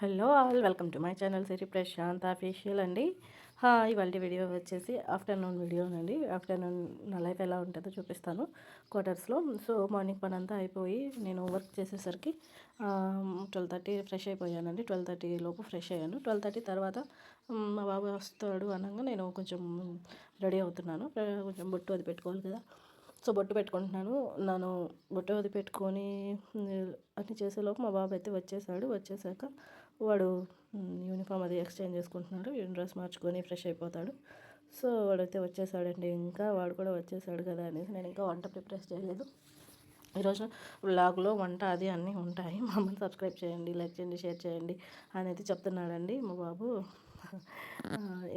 Hello all welcome to my channel Siri Prashanth official అండి. ఇవాళ video వచ్చేసి ఆఫ్టర్నూన్ వీడియోనండి. ఆఫ్టర్నూన్ నా లైఫ్ ఎలా ఉంటుందో చూపిస్తాను క్వార్టర్స్లో. సో మార్నింగ్ పని అంతా అయిపోయి నేను వర్క్ చేసేసరికి 12:30 ఫ్రెష్ అయిపోయానండి. 12:30 లోపు ఫ్రెష్ అయ్యాను. 12:30 తర్వాత మా బాబు వస్తాడు అనగా నేను కొంచెం రెడీ అవుతున్నాను. కొంచెం బొట్టు అది పెట్టుకోవాలి కదా, సో బొట్టు పెట్టుకుంటున్నాను. నన్ను బొట్టు అది పెట్టుకొని అన్నీ చేసేలోపు మా బాబు అయితే వచ్చేసాడు. వచ్చేసాక వాడు యూనిఫామ్ అది ఎక్స్చేంజ్ చేసుకుంటున్నాడు. డ్రెస్ మార్చుకొని ఫ్రెష్ అయిపోతాడు. సో వాడైతే వచ్చేసాడండి. ఇంకా వాడు కూడా వచ్చేసాడు కదా అనేసి నేను ఇంకా వంట ప్రిపేర్ చేయలేదు. ఈరోజు వ్లాగ్లో వంట అది అన్నీ ఉంటాయి. మమ్మల్ని సబ్స్క్రైబ్ చేయండి, లైక్ చేయండి, షేర్ చేయండి అనేది చెప్తున్నాడండి మా బాబు.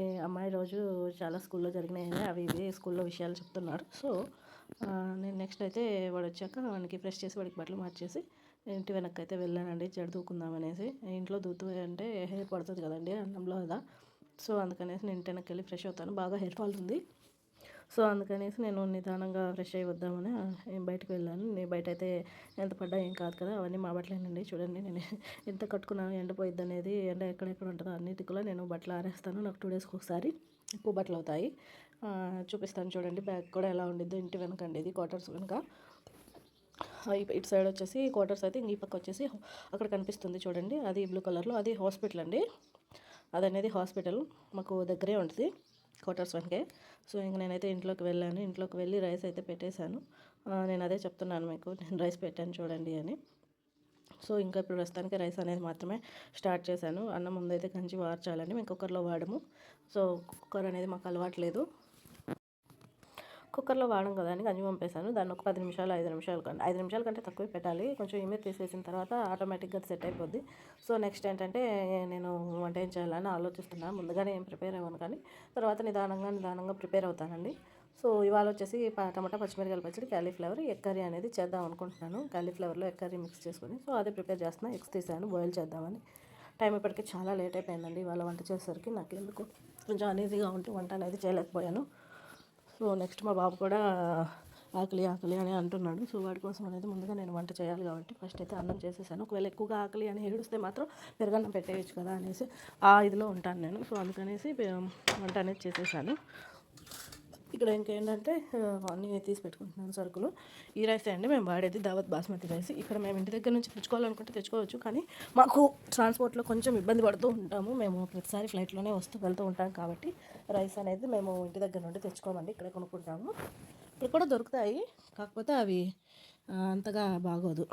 ఏ అమ్మాయి రోజు చాలా స్కూల్లో జరిగినాయని అవి ఇవి స్కూల్లో విషయాలు చెప్తున్నాడు. సో నేను నెక్స్ట్ అయితే వాడు వచ్చాక వాడికి ఫ్రెష్ చేసి వాడికి బట్టలు మార్చేసి ఇంటి వెనక్కి అయితే వెళ్ళానండి. జడ దూకుందాం అనేసి. ఇంట్లో దూతూ అంటే హెయిర్ పడుతుంది కదండి అన్నంలో కదా. సో అందుకనేసి నేను ఇంటి వెనక్కి వెళ్ళి ఫ్రెష్ అవుతాను. బాగా హెయిర్ ఫాల్ ఉంది. సో అందుకనేసి నేను నిదానంగా ఫ్రెష్ అయ్యి వద్దామని బయటకు వెళ్ళాను. నేను బయట అయితే ఎంత పడ్డా ఏం కాదు కదా, అవన్నీ మా బట్టలేనండి. చూడండి నేను ఎంత కట్టుకున్నాను, ఎండిపోయిద్ది అనేది, ఎండ ఎక్కడెక్కడ ఉంటుందో అన్నిటికలో నేను బట్టలు ఆరేస్తాను. నాకు 2 డేస్కి ఒకసారి ఎక్కువ బట్టలు అవుతాయి. చూపిస్తాను చూడండి. బ్యాగ్ కూడా ఎలా ఉండిద్దో. ఇంటి వెనకండి ఇది క్వార్టర్స్ వెనక. ఇటు సైడ్ వచ్చేసి క్వార్టర్స్ అయితే ఈ పక్క వచ్చేసి అక్కడ కనిపిస్తుంది చూడండి, అది బ్లూ కలర్లో అది హాస్పిటల్ అండి. అది అనేది హాస్పిటల్ మాకు దగ్గరే ఉంటుంది క్వార్టర్స్ వన్కే. సో ఇంక నేనైతే ఇంట్లోకి వెళ్ళాను. ఇంట్లోకి వెళ్ళి రైస్ అయితే పెట్టేశాను. నేను అదే చెప్తున్నాను మీకు, నేను రైస్ పెట్టాను చూడండి అని. సో ఇంకా ఇప్పుడు ప్రస్తుతానికి రైస్ అనేది మాత్రమే స్టార్ట్ చేశాను. అన్నం ముందైతే గంజి వార్చాలండి. మేము కుక్కర్లో వాడము. సో కుక్కర్ అనేది మాకు అలవాట్లేదు. కుక్కర్లో వాడడం కదా అని గంజి పంపేశాను. దాన్ని ఒక 10 నిమిషాలు 5 నిమిషాలు 5 నిమిషాల కంటే తక్కువే పెట్టాలి. కొంచెం ఇమేజ్ తీసేసిన తర్వాత ఆటోమేటిక్గా అది సెట్ అయిపోద్ది. సో నెక్స్ట్ ఏంటంటే నేను వంట ఏం చేయాలని ఆలోచిస్తున్నాను. ముందుగానే ఏం ప్రిపేర్ అవ్వను కానీ తర్వాత నిదానంగా ప్రిపేర్ అవుతానండి. సో ఇవాళ వచ్చేసి టమాటా పచ్చిమిరకాయల పచ్చడి, క్యాలీఫ్లవర్ ఎగ్ కర్రీ అనేది చేద్దాం అనుకుంటున్నాను. క్యాలీఫ్లవర్లో ఎగ్ కర్రీ మిక్స్ చేసుకొని సో అదే ప్రిపేర్ చేస్తున్నా. ఎగ్స్ తీసాను బాయిల్ చేద్దామని. టైం ఇప్పటికి చాలా లేట్ అయిపోయిందండి. ఇవాళ వంట చేసేసరికి నాకు ఎందుకు కొంచెం అనీజీగా ఉంటే వంట అనేది చేయలేకపోయాను. సో నెక్స్ట్ మా బాబు కూడా ఆకలి ఆకలి అని అంటున్నాడు. సో వాడి కోసం అనేది ముందుగా నేను వంట చేయాలి కాబట్టి ఫస్ట్ అయితే అన్నం చేసేసాను. ఒకవేళ ఎక్కువగా ఆకలి అని ఏడుస్తే మాత్రం పెరుగన్నం పెట్టేయచ్చు కదా అనేసి ఆ ఇదిలో ఉంటాను నేను. సో అందుకనేసి వంట అనేది చేసేసాను. ఇక్కడ ఇంకేంటంటే అన్నీ తీసి పెట్టుకుంటున్నాను సరుకులు. ఈ రైస్ అండి మేము వాడేది దావత్ బాస్మతి రైస్. ఇక్కడ మేము ఇంటి దగ్గర నుంచి తెచ్చుకోవాలనుకుంటే తెచ్చుకోవచ్చు, కానీ మాకు ట్రాన్స్పోర్ట్లో కొంచెం ఇబ్బంది పడుతూ ఉంటాము. మేము ప్రతిసారి ఫ్లైట్లోనే వెళ్తూ ఉంటాం కాబట్టి రైస్ అనేది మేము ఇంటి దగ్గర నుండి తెచ్చుకోమండి, ఇక్కడే కొనుక్కుంటాము. ఇక్కడ కూడా దొరుకుతాయి, కాకపోతే అవి అంతగా బాగోదు.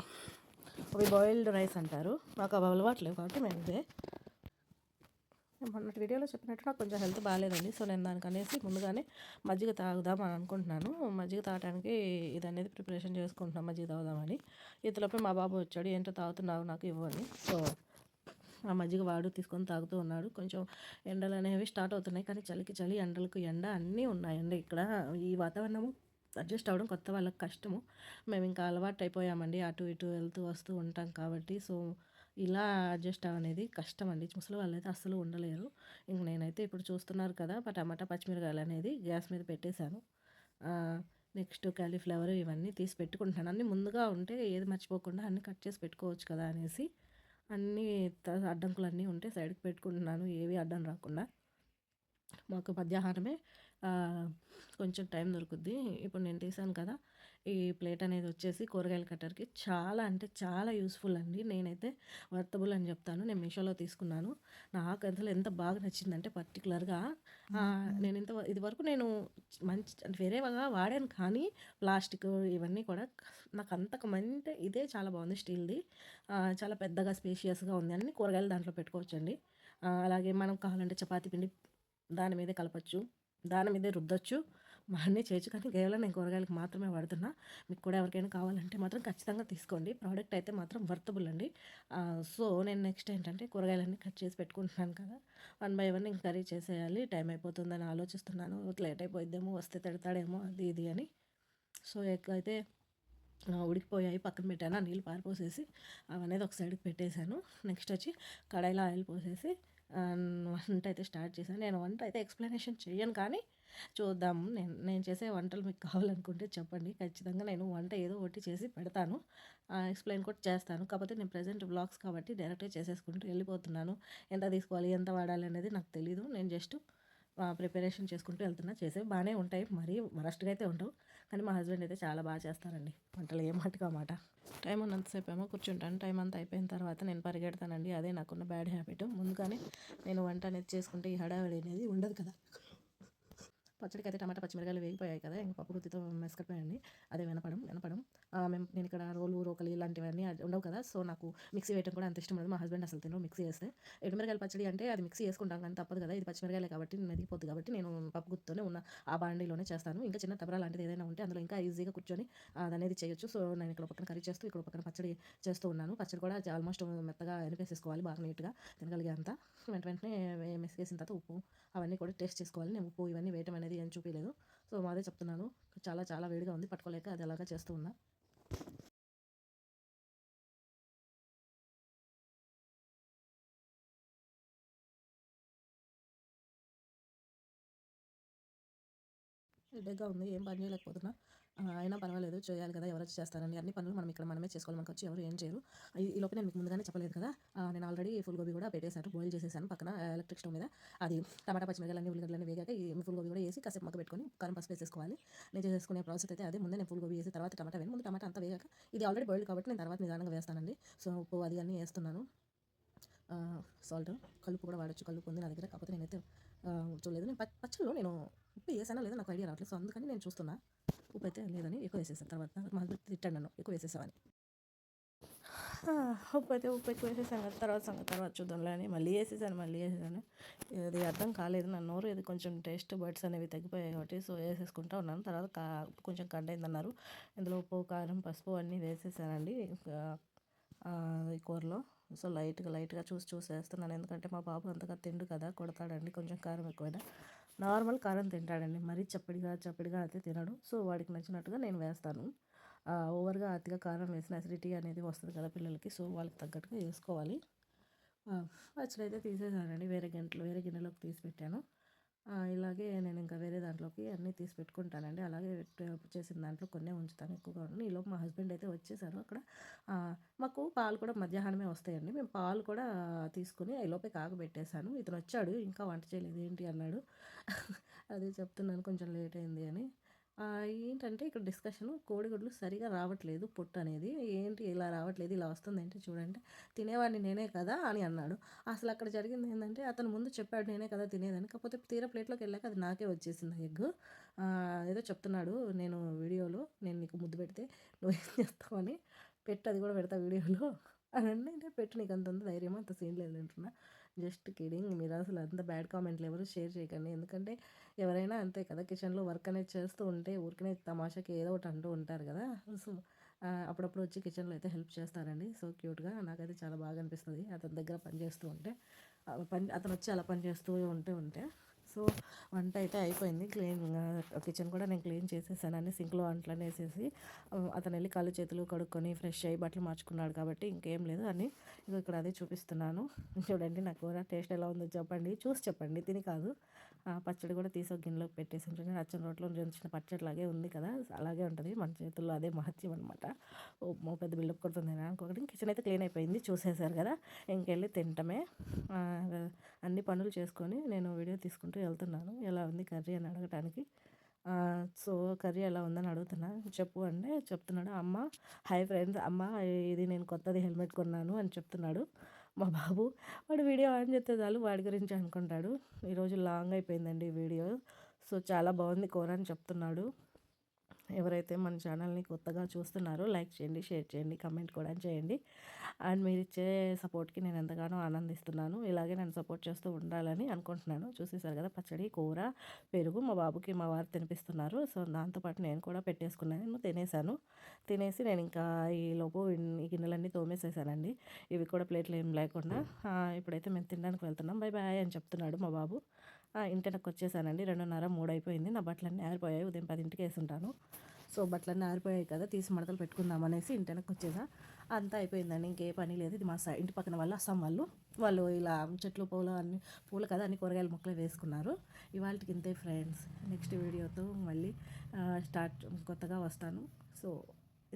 అవి బాయిల్డ్ రైస్ అంటారు. మాకు అవి అలవాట్లేవు కాబట్టి మేము ఇదే. మొన్నటి వీడియోలో చెప్పినట్టు నాకు కొంచెం హెల్త్ బాగాలేదండి. సో నేను దానికనేసి ముందుగానే మజ్జిగ తాగుదాం అని అనుకుంటున్నాను. మజ్జిగ తాగడానికి ఇది అనేది ప్రిపరేషన్ చేసుకుంటున్నాం, మజ్జిగ తాగుదామని. ఇంతలోపే మా బాబు వచ్చాడు. ఏంటో తాగుతున్నావు, నాకు ఇవ్వని. సో ఆ మజ్జిగ వాడు తీసుకొని తాగుతూ ఉన్నాడు. కొంచెం ఎండలు అనేవి స్టార్ట్ అవుతున్నాయి, కానీ చలికి చలి, ఎండలకు ఎండ అన్నీ ఉన్నాయండి ఇక్కడ. ఈ వాతావరణము అడ్జస్ట్ అవ్వడం కొత్త వాళ్ళకి కష్టము. మేము ఇంకా అలవాటు అయిపోయామండి, అటు ఇటు వెళ్తూ వస్తూ ఉంటాం కాబట్టి. సో ఇలా అడ్జస్ట్ అనేది కష్టం అండి. ముసలి వాళ్ళైతే అస్సలు ఉండలేరు. ఇంక నేనైతే ఇప్పుడు చూస్తున్నారు కదా, టమాటా పచ్చిమిరకాయలు అనేది గ్యాస్ మీద పెట్టేశాను. నెక్స్ట్ క్యాలీఫ్లవర్ ఇవన్నీ తీసి పెట్టుకుంటున్నాను. అన్నీ ముందుగా ఉంటే ఏది మర్చిపోకుండా అన్నీ కట్ చేసి పెట్టుకోవచ్చు కదా అనేసి అన్నీ అడ్డంకులన్నీ ఉంటే సైడ్కి పెట్టుకుంటున్నాను, ఏవి అడ్డం రాకుండా. మాకు మధ్యాహ్నమే కొంచెం టైం దొరుకుద్ది. ఇప్పుడు నేను తీసాను కదా, ఈ ప్లేట్ అనేది వచ్చేసి కూరగాయల కట్టర్కి చాలా అంటే చాలా యూస్ఫుల్ అండి. నేనైతే వర్తబుల్ అని చెప్తాను. నేను మీషోలో తీసుకున్నాను. నాకు అసలు ఎంత బాగా నచ్చిందంటే పర్టికులర్గా నేను ఇది వరకు నేను మంచి అంటే వేరేగా వాడాను, కానీ ప్లాస్టిక్ ఇవన్నీ కూడా నాకు అంతకు మంటే ఇదే చాలా బాగుంది. స్టీల్ది చాలా పెద్దగా స్పేషియస్గా ఉంది. అన్ని కూరగాయలు దాంట్లో పెట్టుకోవచ్చండి. అలాగే మనం కావాలంటే చపాతీ పిండి దాని మీదే కలపచ్చు, దాని మీదే రుద్దొచ్చు, అన్నీ చేయొచ్చు. కానీ కేవలం నేను కూరగాయలకు మాత్రమే వాడుతున్నా. మీకు కూడా ఎవరికైనా కావాలంటే మాత్రం ఖచ్చితంగా తీసుకోండి. ప్రోడక్ట్ అయితే మాత్రం వర్తబుల్ అండి. సో నేను నెక్స్ట్ ఏంటంటే కూరగాయలన్నీ కట్ చేసి పెట్టుకుంటున్నాను కదా, 1 బై 1 ఇంక కర్రీ చేసేయాలి. టైం అయిపోతుందని ఆలోచిస్తున్నాను. లేట్ అయిపోయిద్దేమో, వస్తే తిడతాడేమో అది ఇది అని. సో ఎగ్ అయితే ఉడికిపోయాయి, పక్కన పెట్టాను. ఆ నీళ్ళు పారిపోసేసి అవనేది ఒక సైడ్కి పెట్టేశాను. నెక్స్ట్ వచ్చి కడాయిలో ఆయిల్ పోసేసి వంట అయితే స్టార్ట్ చేశాను. నేను వంట అయితే ఎక్స్ప్లెనేషన్ చెయ్యను కానీ చూద్దాం. నేను చేసే వంటలు మీకు కావాలనుకుంటే చెప్పండి. ఖచ్చితంగా నేను వంట ఏదో ఒకటి చేసి పెడతాను. ఎక్స్ప్లెయిన్ కూడా చేస్తాను. కాకపోతే నేను ప్రెజెంట్ వ్లాగ్స్ కాబట్టి డైరెక్ట్‌గా చేసేసుకుంటూ వెళ్ళిపోతున్నాను. ఎంత తీసుకోవాలి, ఎంత వాడాలి అనేది నాకు తెలీదు. నేను జస్ట్ ప్రిపరేషన్ చేసుకుంటూ వెళ్తున్నా. చేసేవి బాగానే ఉంటాయి. మరీ వరస్ట్‌గా అయితే ఉండవు. కానీ మా హస్బెండ్ అయితే చాలా బాగా చేస్తారండి వంటలు. ఏ మాటకి ఆ మాట. టైం ఉన్నంతసేపు ఏమో కూర్చుంటాను. టైం అంతా అయిపోయిన తర్వాత నేను పరిగెడతానండి. అదే నాకున్న బ్యాడ్ హ్యాబిట్. ముందుగానే నేను వంట అనేది చేసుకుంటే ఈ హడావిడి అనేది ఉండదు కదా. పచ్చడికైతే టమాటా పచ్చిమిరకాయలు వేగిపోయాయి కదా, ఇంక పప్పు గుత్తితో మెసకడిపోయాయండి. అదే వినపడం. నేను ఇక్కడ రోకలి ఇలాంటివన్నీ ఉండవు కదా, సో నాకు మిక్సీ వేయడం కూడా అంత ఇష్టం ఉండదు. మా హస్బెండ్ అసలు తినరు మిక్సీ వేస్తే. ఎండుమిరకాయల పచ్చడి అంటే అది మిక్సీ వేసుకుంటాం కానీ తప్పదు కదా, ఇది పచ్చిమిరకాయలే కాబట్టి మెదిగిపోద్ది కాబట్టి నేను పప్పు గుత్తితోనే ఉన్న ఆ బాండీలోనే చేస్తాను. ఇంకా చిన్న తబరా లాంటిది ఏదైనా ఉంటే అందులో ఇంకా ఈజీగా కూర్చొని అదనేది చేయొచ్చు. సో నేను ఇక్కడ పక్కన కర్రీ చేస్తూ ఇక్కడ పక్కన పచ్చడి చేస్తూ ఉన్నాను. పచ్చడి కూడా ఆల్మోస్ట్ మెత్తగా ఎనిపేసేసుకోవాలి బాగా నీట్గా తినగలిగే అంత. వెంటనే మెసిగేసిన తర్వాత ఉప్పు అవన్నీ కూడా టేస్ట్ చేసుకోవాలి. నేను ఉప్పు ఇవన్నీ వేయటం అనేది ఏం చూపించలేదు. సో అదే చెప్తున్నాను. చాలా చాలా వేడిగా ఉంది, పట్టుకోలేక అది అలాగా చేస్తూ ఉన్నా. హెడేక్‌గా ఉంది. ఏం పని చేయలేకపోతున్నా. అయినా పర్వాలేదు చేయాలి కదా, ఎవరొచ్చి చేస్తారండి. అన్ని పనులు మనం ఇక్కడ మనమే చేసుకోవాలి. మనకొచ్చి ఎవరు ఏం చేయరు. ఈలోపు నేను మీకు ముందుగానే చెప్పలేదు కదా, నేను ఆల్రెడీ ఫుల్ గోబీ కూడా పెట్టేశాను. బాయిల్ చేసేసాను పక్కన ఎలక్ట్రిక్ స్టవ్ మీద. అది టమాటా పచ్చిమిరపకాయలన్నీ ఉల్లిగడ్డలన్నీ వేగాక ఈ ఫుల్ గోబీ కూడా వేసి కాసేపు మగ్గబెట్టుకొని కారం పసుపు వేసేసుకోవాలి. నేను చేసేసుకునే ప్రాసెస్ అయితే అదే. ముందే నేను ఫుల్ గోబీ వేసి తర్వాత టమాటా వేయాలి. ముందు టమాటా అంతా వేగాక ఇది ఆల్రెడీ బాయిల్డ్ కాబట్టి నేను తర్వాత నిదానంగా వేస్తానండి. సో ఉప్పు అది అన్నీ వేస్తున్నాను. సాల్ట్ కలుపు కూడా వాడొచ్చు. కలుపు ఉంది నా దగ్గర, కాకపోతే నేనైతే చూడలేదు. నేను పచ్చడిలో నేను ఉప్పు వేసానా లేదా నాకు ఐడియా రావట్లేదు. సో అందుకని నేను చూస్తున్నా. ఉప్పు అయితే లేదని ఎక్కువ వేసేసాను. తర్వాత మా హస్బెండ్ తిట్టాడు నన్ను, ఎక్కువ వేసేసావని. ఉప్పు ఎక్కువ వేసేసాను కదా, తర్వాత చూద్దాంలే అని మళ్ళీ వేసేసాను. ఇది అర్థం కాలేదు. నా నోరు ఇది కొంచెం టేస్ట్ బడ్స్ అనేవి తగ్గిపోయాయి కాబట్టి సో వేసేసుకుంటా ఉన్నాను. తర్వాత కొంచెం కంటైందన్నారు. ఇందులో ఉప్పు కారం పసుపు అన్నీ వేసేసానండి ఈ కూరలో. సో లైట్గా చూసి వేస్తున్నాను. ఎందుకంటే మా బాబు అంతగా తిండు కదా, కొడతాడండి కొంచెం కారం ఎక్కువైనా. నార్మల్ కారం తింటాడండి, మరీ చప్పిడిగా అయితే తినడు. సో వాడికి నచ్చినట్టుగా నేను వేస్తాను. ఓవర్గా అతిగా కారం వేసిన అసిడిటీ అనేది వస్తుంది కదా పిల్లలకి, సో వాళ్ళకి తగ్గట్టుగా వేసుకోవాలి. పచ్చడి అయితే తీసేసానండి. వేరే గిన్నెలోకి తీసి పెట్టాను. ఇలాగే నేను ఇంకా వేరే దాంట్లోకి అన్నీ తీసి పెట్టుకుంటానండి. అలాగే చేసిన దాంట్లో కొన్నే ఉంచుతాను, ఎక్కువగా ఉండను. ఈలోపు మా హస్బెండ్ అయితే వచ్చేసారు. అక్కడ మాకు పాలు కూడా మధ్యాహ్నమే వస్తాయండి. మేము పాలు కూడా తీసుకుని ఈలోపే కాగబెట్టేశాను. ఇతను వచ్చాడు, ఇంకా వంట చేయలేదు ఏంటి అన్నాడు. అదే చెప్తున్నాను కొంచెం లేట్ అయింది అని. ఏంటంటే ఇక్కడ డిస్కషను కోడిగుడ్లు సరిగా రావట్లేదు పొట్టు అనేది. ఏంటి ఇలా రావట్లేదు, ఇలా వస్తుంది ఏంటి చూడండి, తినేవాడిని నేనే కదా అని అన్నాడు. అసలు అక్కడ జరిగింది ఏంటంటే అతను ముందు చెప్పాడు నేనే కదా తినేదని, కాకపోతే తీరా ప్లేట్లోకి వెళ్ళాక అది నాకే వచ్చేసింది ఆ ఎగ్. ఏదో చెప్తున్నాడు నేను వీడియోలో, నేను నీకు ముద్దు పెడితే నువ్వేం చేస్తావని. పెట్టు, అది కూడా పెడతా వీడియోలో అని అంటే, పెట్టు నీకు అంత ధైర్యం అంత సీన్ లేదు అంటున్నా. Just kidding. మీరు అసలు అంత బ్యాడ్ కామెంట్లు ఎవరు షేర్ చేయకండి. ఎందుకంటే ఎవరైనా అంతే కదా, కిచెన్లో వర్క్ అనేది చేస్తూ ఉంటే ఊరికనే తమాషాకి ఏదో ఒకటి అంటూ ఉంటారు కదా. సో అప్పుడప్పుడు వచ్చి కిచెన్లో అయితే హెల్ప్ చేస్తారండి. సో క్యూట్గా నాకైతే చాలా బాగా అనిపిస్తుంది అతని దగ్గర పని చేస్తూ ఉంటే. అతను వచ్చి అలా పని చేస్తూ ఉంటే సో వంట అయితే అయిపోయింది. కిచెన్ కూడా నేను క్లీన్ చేసేసాను. అన్ని సింక్లో అంట్లనే వేసేసి అతను వెళ్ళి కాళ్ళు చేతులు కడుక్కొని ఫ్రెష్ అయ్యి బట్టలు మార్చుకున్నాడు కాబట్టి ఇంకేం లేదు అని ఇక్కడ అదే చూపిస్తున్నాను. చూడండి నా కూర టేస్ట్ ఎలా ఉందో చెప్పండి, చూసి చెప్పండి, తిని కాదు. పచ్చడి కూడా తీసి ఒక గిన్నెలోకి పెట్టేసి ఉంటుంది. అచ్చం రోట్లో రుంచిన పచ్చడిలాగే ఉంది కదా, అలాగే ఉంటుంది మన చేతుల్లో. అదే మహత్యం అనమాట. ఓ పెద్ద బిల్డప్ కొడుతుంది అనుకోకండి. కిచెన్ అయితే క్లీన్ అయిపోయింది, చూసేశారు కదా, ఇంకెళ్ళి తింటమే. అన్ని పనులు చేసుకొని నేను వీడియో తీసుకుంటూ వెళ్తున్నాను. ఎలా ఉంది కర్రీ అని అడగటానికి. సో కర్రీ ఎలా ఉందని అడుగుతున్నా. చెప్పు అంటే చెప్తున్నాడు. అమ్మ హాయ్ ఫ్రెండ్స్, అమ్మ ఇది నేను కొత్తది హెల్మెట్ కొన్నాను అని చెప్తున్నాడు మా బాబు. వాడు వీడియో ఆన్ చేస్తే చాలు వాడి గురించి అనుకుంటాడు. ఈరోజు లాంగ్ అయిపోయిందండి వీడియో. సో చాలా బాగుంది కూర అని చెప్తున్నాడు. ఎవరైతే మన ఛానల్ని కొత్తగా చూస్తున్నారో లైక్ చేయండి, షేర్ చేయండి, కమెంట్ కూడా చేయండి. అండ్ మీరు ఇచ్చే సపోర్ట్కి నేను ఎంతగానో ఆనందిస్తున్నాను. ఇలాగే నన్ను సపోర్ట్ చేస్తూ ఉండాలని అనుకుంటున్నాను. చూసేసారు కదా, పచ్చడి కూర పెరుగు మా బాబుకి మా వారు తినిపిస్తున్నారు. సో దాంతోపాటు నేను కూడా పెట్టేసుకున్నాను, తినేసి నేను ఇంకా ఈలోపు ఈ గిన్నెలన్నీ తోమేసేసానండి. ఇవి కూడా ప్లేట్లు ఏం లేకుండా. ఇప్పుడైతే మేము తినడానికి వెళ్తున్నాం, బై బాయ్ అని చెప్తున్నాడు మా బాబు. ఇంటికి వచ్చేసానండి. 2:30, 3 అయిపోయింది. నా బట్టలన్నీ ఆరిపోయాయి. ఉదయం 10ంటికి వేసుంటాను. సో బట్టలన్నీ ఆరిపోయాయి కదా, తీసి మడతలు పెట్టుకుందాం అనేసి ఇంటికి వచ్చేసా. అంతా అయిపోయిందండి, ఇంకే పని లేదు. ఇది మా ఇంటి పక్కన వాళ్ళు అస్సాం వాళ్ళు ఇలా చెట్లు పూలు అన్ని పూలు కదా అన్ని కూరగాయల మొక్కలు వేసుకున్నారు. ఇవాళకి ఇంతే ఫ్రెండ్స్, నెక్స్ట్ వీడియోతో మళ్ళీ కొత్తగా వస్తాను. సో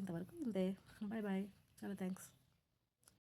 ఇంతవరకు ఇంతే, బాయ్ బాయ్, చాలా థ్యాంక్స్.